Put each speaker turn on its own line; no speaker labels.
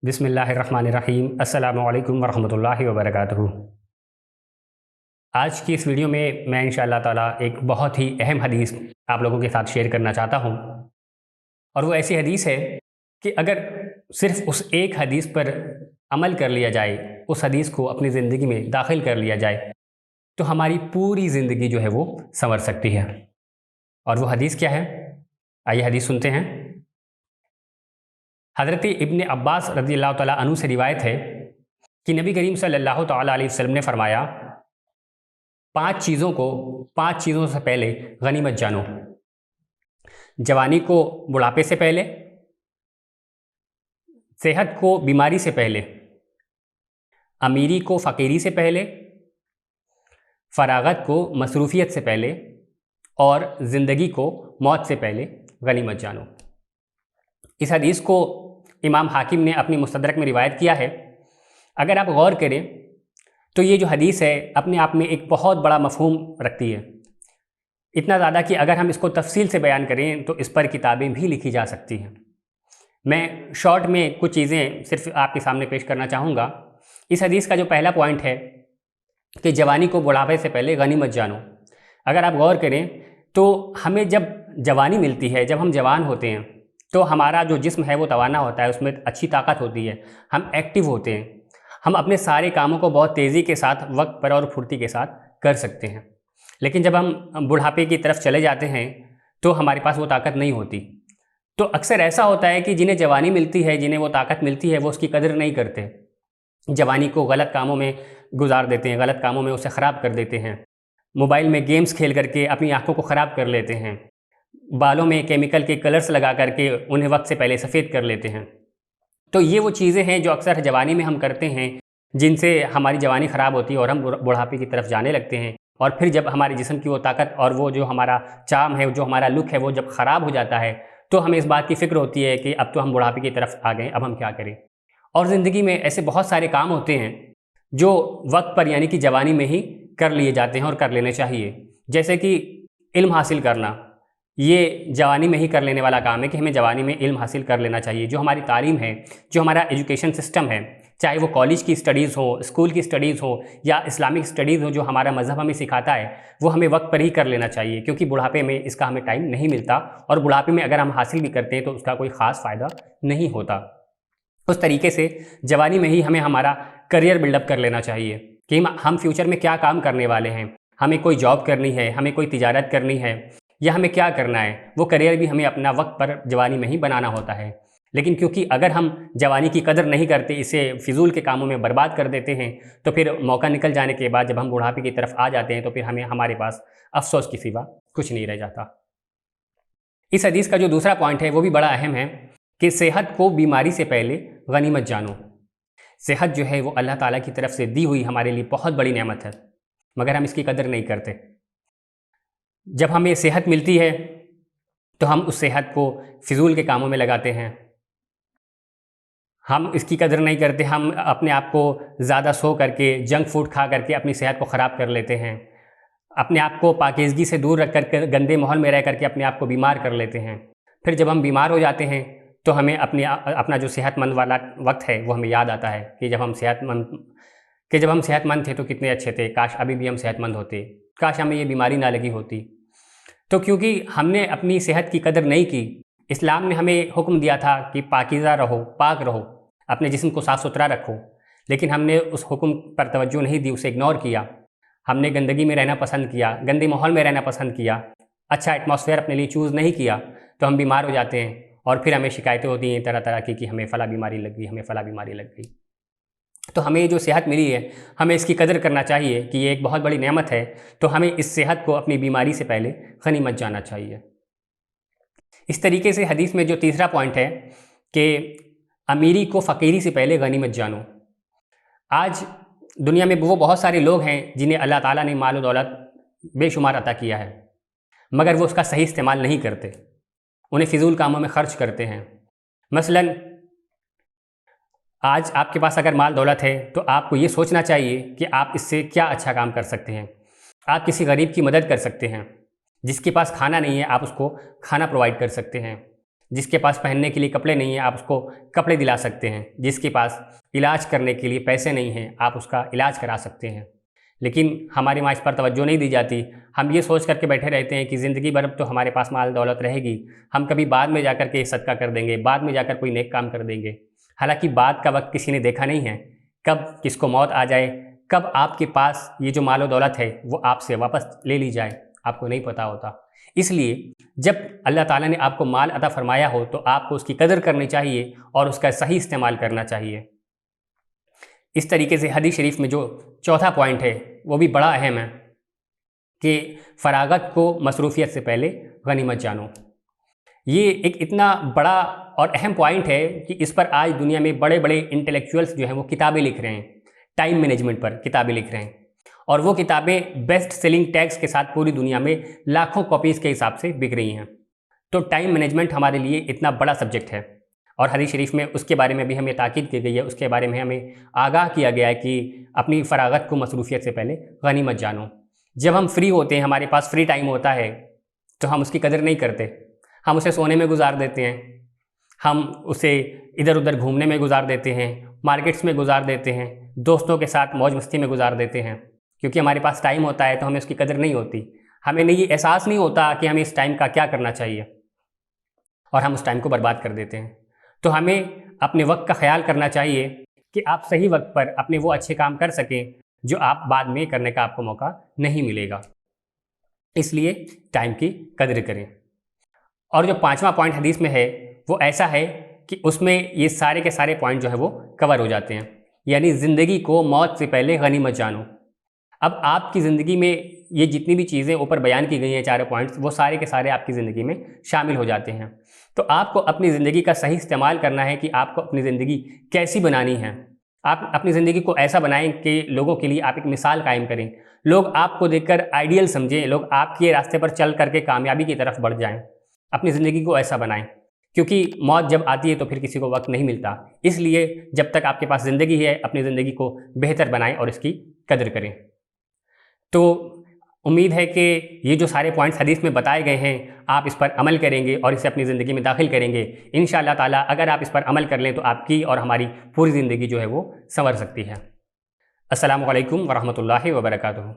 बिस्मिल्लाहिर्रहमानिर्रहीम। अस्सलामु अलैकुम वरहमतुल्लाहि वबरकातुहू। आज की इस वीडियो में मैं इंशाअल्लाह ताला एक बहुत ही अहम हदीस आप लोगों के साथ शेयर करना चाहता हूँ। और वो ऐसी हदीस है कि अगर सिर्फ उस एक हदीस पर अमल कर लिया जाए, उस हदीस को अपनी ज़िंदगी में दाखिल कर लिया जाए, तो हमारी पूरी ज़िंदगी जो है वो संवर सकती है। और वो हदीस क्या है? आइए हदीस सुनते हैं। हज़रत इब्न अब्बास रज़ियल्लाहु तआला अन्हु से रिवायत है कि नबी करीम सल्लल्लाहु तआला अलैहि वसल्लम ने फरमाया, 5 चीज़ों से पहले गनीमत जानो। जवानी को बुढ़ापे से पहले, सेहत को बीमारी से पहले, अमीरी को फ़कीरी से पहले, फ़रागत को मसरूफ़ियत से पहले और ज़िंदगी को मौत से पहले गनीमत जानो। इस हदीस को इमाम हाकिम ने अपनी मुस्तदरक में रिवायत किया है। अगर आप गौर करें तो ये जो हदीस है अपने आप में एक बहुत बड़ा मफ़हूम रखती है। इतना ज़्यादा कि अगर हम इसको तफसील से बयान करें तो इस पर किताबें भी लिखी जा सकती हैं। मैं शॉर्ट में कुछ चीज़ें सिर्फ आपके सामने पेश करना चाहूँगा। इस हदीस का जो पहला पॉइंट है कि जवानी को बुढ़ापे से पहले गनीमत जानो। अगर आप गौर करें तो हमें जब जवानी मिलती है, जब हम जवान होते हैं, तो हमारा जो जिस्म है वो तवाना होता है, उसमें अच्छी ताकत होती है, हम एक्टिव होते हैं, हम अपने सारे कामों को बहुत तेज़ी के साथ, वक्त पर और फुर्ती के साथ कर सकते हैं। लेकिन जब हम बुढ़ापे की तरफ चले जाते हैं तो हमारे पास वो ताकत नहीं होती। तो अक्सर ऐसा होता है कि जिन्हें जवानी मिलती है, जिन्हें वो ताकत मिलती है, वो उसकी कदर नहीं करते। जवानी को गलत कामों में गुजार देते हैं, गलत कामों में उसे ख़राब कर देते हैं। मोबाइल में गेम्स खेल करके अपनी आँखों को ख़राब कर लेते हैं। बालों में केमिकल के कलर्स लगा करके उन्हें वक्त से पहले सफ़ेद कर लेते हैं। तो ये वो चीज़ें हैं जो अक्सर जवानी में हम करते हैं, जिनसे हमारी जवानी ख़राब होती है और हम बुढ़ापे की तरफ जाने लगते हैं। और फिर जब हमारे जिस्म की वो ताकत और वो जो हमारा चार्म है, जो हमारा लुक है, वो जब ख़राब हो जाता है तो हमें इस बात की फ़िक्र होती है कि अब तो हम बुढ़ापे की तरफ आ गए, अब हम क्या करें। और ज़िंदगी में ऐसे बहुत सारे काम होते हैं जो वक्त पर यानी कि जवानी में ही कर लिए जाते हैं और कर लेने चाहिए। जैसे कि इल्म हासिल करना, ये जवानी में ही कर लेने वाला काम है कि हमें जवानी में इल्म हासिल कर लेना चाहिए। जो हमारी तालीम है, जो हमारा एजुकेशन सिस्टम है, चाहे वो कॉलेज की स्टडीज़ हो, स्कूल की स्टडीज़ हो या इस्लामिक स्टडीज़ हो, जो हमारा मज़हब हमें सिखाता है, वो हमें वक्त पर ही कर लेना चाहिए, क्योंकि बुढ़ापे में इसका हमें टाइम नहीं मिलता। और बुढ़ापे में अगर हम हासिल भी करते हैं तो उसका कोई ख़ास फ़ायदा नहीं होता। उस तरीके से जवानी में ही हमें हमारा करियर बिल्डअप कर लेना चाहिए कि हम फ्यूचर में क्या काम करने वाले हैं, हमें कोई जॉब करनी है, हमें कोई तिजारत करनी है, या हमें क्या करना है। वो करियर भी हमें अपना वक्त पर जवानी में ही बनाना होता है। लेकिन क्योंकि अगर हम जवानी की कदर नहीं करते, इसे फिजूल के कामों में बर्बाद कर देते हैं, तो फिर मौका निकल जाने के बाद जब हम बुढ़ापे की तरफ आ जाते हैं तो फिर हमारे पास अफसोस के सिवा कुछ नहीं रह जाता। इस हदीस का जो दूसरा पॉइंट है वो भी बड़ा अहम है कि सेहत को बीमारी से पहले गनीमत जानो। सेहत जो है वो अल्लाह ताला की तरफ से दी हुई हमारे लिए बहुत बड़ी नेमत है, मगर हम इसकी कदर नहीं करते। जब हमें सेहत मिलती है तो हम उस सेहत को फिजूल के कामों में लगाते हैं, हम इसकी कदर नहीं करते। हम अपने आप को ज़्यादा सो करके, जंक फूड खा करके अपनी सेहत को ख़राब कर लेते हैं। अपने आप को पाकीज़गी से दूर रख कर गंदे माहौल में रह करके अपने आप को बीमार कर लेते हैं। फिर जब हम बीमार हो जाते हैं तो हमें अपना जो सेहतमंद वाला वक्त है वो हमें याद आता है कि जब हम सेहतमंद थे तो कितने अच्छे थे, काश अभी भी हम सेहतमंद होते, काश हमें ये बीमारी ना लगी होती। तो क्योंकि हमने अपनी सेहत की कदर नहीं की, इस्लाम ने हमें हुक्म दिया था कि पाकीज़ा रहो, पाक रहो, अपने जिस्म को साफ़ सुथरा रखो, लेकिन हमने उस हुक्म पर तवज्जो नहीं दी, उसे इग्नोर किया। हमने गंदगी में रहना पसंद किया, गंदे माहौल में रहना पसंद किया, अच्छा एटमॉस्फेयर अपने लिए चूज़ नहीं किया, तो हम बीमार हो जाते हैं और फिर हमें शिकायतें होती हैं तरह तरह की कि हमें फ़ला बीमारी लग गई, हमें फ़ला बीमारी लग गई। तो हमें जो सेहत मिली है, हमें इसकी कदर करना चाहिए कि ये एक बहुत बड़ी नेमत है। तो हमें इस सेहत को अपनी बीमारी से पहले गनीमत जाना चाहिए। इस तरीके से हदीस में जो तीसरा पॉइंट है कि अमीरी को फ़कीरी से पहले गनीमत जानो। आज दुनिया में वो बहुत सारे लोग हैं जिन्हें अल्लाह ताला ने माल और दौलत बेशुमार अता किया है, मगर वो उसका सही इस्तेमाल नहीं करते, उन्हें फ़िजूल कामों में ख़र्च करते हैं। मसलन आज आपके पास अगर माल दौलत है तो आपको ये सोचना चाहिए कि आप इससे क्या अच्छा काम कर सकते हैं। आप किसी गरीब की मदद कर सकते हैं, जिसके पास खाना नहीं है आप उसको खाना प्रोवाइड कर सकते हैं। जिसके पास पहनने के लिए कपड़े नहीं हैं आप उसको कपड़े दिला सकते हैं, जिसके पास इलाज करने के लिए पैसे नहीं हैं आप उसका इलाज करा सकते हैं। लेकिन हमारे वहाँ इस पर तवज्जो नहीं दी जाती। हम ये सोच करके बैठे रहते हैं कि ज़िंदगी भर तो हमारे पास माल दौलत रहेगी, हम कभी बाद में जाकर के सदका कर देंगे, बाद में जाकर कोई नेक काम कर देंगे। हालांकि बाद का वक्त किसी ने देखा नहीं है, कब किसको मौत आ जाए, कब आपके पास ये जो माल दौलत है वो आपसे वापस ले ली जाए, आपको नहीं पता होता। इसलिए जब अल्लाह ताला ने आपको माल अता फरमाया हो तो आपको उसकी कदर करनी चाहिए और उसका सही इस्तेमाल करना चाहिए। इस तरीके से हदीस शरीफ में जो चौथा पॉइंट है वो भी बड़ा अहम है कि फ़रागत को मसरूफ़ियत से पहले गनीमत जानो। ये एक इतना बड़ा और अहम पॉइंट है कि इस पर आज दुनिया में बड़े बड़े इंटेलेक्चुअल्स जो हैं वो किताबें लिख रहे हैं, टाइम मैनेजमेंट पर किताबें लिख रहे हैं, और वो किताबें बेस्ट सेलिंग टैग्स के साथ पूरी दुनिया में लाखों कॉपीज़ के हिसाब से बिक रही हैं। तो टाइम मैनेजमेंट हमारे लिए इतना बड़ा सब्जेक्ट है और हदीस शरीफ में उसके बारे में भी हमें ताकीद की गई है, उसके बारे में हमें आगाह किया गया है कि अपनी फ़रागत को मसरूफ़ियत से पहले गनीमत जानो। जब हम फ्री होते हैं, हमारे पास फ्री टाइम होता है, तो हम उसकी कदर नहीं करते, हम उसे सोने में गुजार देते हैं, हम उसे इधर उधर घूमने में गुजार देते हैं, मार्केट्स में गुजार देते हैं, दोस्तों के साथ मौज मस्ती में गुजार देते हैं। क्योंकि हमारे पास टाइम होता है तो हमें उसकी कदर नहीं होती, हमें ये एहसास नहीं होता कि हमें इस टाइम का क्या करना चाहिए और हम उस टाइम को बर्बाद कर देते हैं। तो हमें अपने वक्त का ख्याल करना चाहिए कि आप सही वक्त पर अपने वो अच्छे काम कर सकें जो आप बाद में करने का आपको मौका नहीं मिलेगा। इसलिए टाइम की कदर करें। और जो पांचवा पॉइंट हदीस में है वो ऐसा है कि उसमें ये सारे के सारे पॉइंट जो है वो कवर हो जाते हैं, यानी ज़िंदगी को मौत से पहले गनीमत जानो। अब आपकी ज़िंदगी में ये जितनी भी चीज़ें ऊपर बयान की गई हैं, चारों पॉइंट्स, वो सारे के सारे आपकी ज़िंदगी में शामिल हो जाते हैं। तो आपको अपनी ज़िंदगी का सही इस्तेमाल करना है कि आपको अपनी ज़िंदगी कैसी बनानी है। आप अपनी ज़िंदगी को ऐसा बनाएं कि लोगों के लिए आप एक मिसाल कायम करें, लोग आपको देखकर आइडियल समझें, लोग आपके रास्ते पर चल करके कामयाबी की तरफ बढ़ जाएं। अपनी ज़िंदगी को ऐसा बनाएं, क्योंकि मौत जब आती है तो फिर किसी को वक्त नहीं मिलता। इसलिए जब तक आपके पास ज़िंदगी है अपनी ज़िंदगी को बेहतर बनाएं और इसकी कदर करें। तो उम्मीद है कि ये जो सारे पॉइंट्स हदीस में बताए गए हैं आप इस पर अमल करेंगे और इसे अपनी ज़िंदगी में दाखिल करेंगे। इंशाअल्लाह ताला अगर आप इस पर अमल कर लें तो आपकी और हमारी पूरी ज़िंदगी जो है वो संवर सकती है। अस्सलामु अलैकुम वरहमतुल्लाहि वबरकातुहू।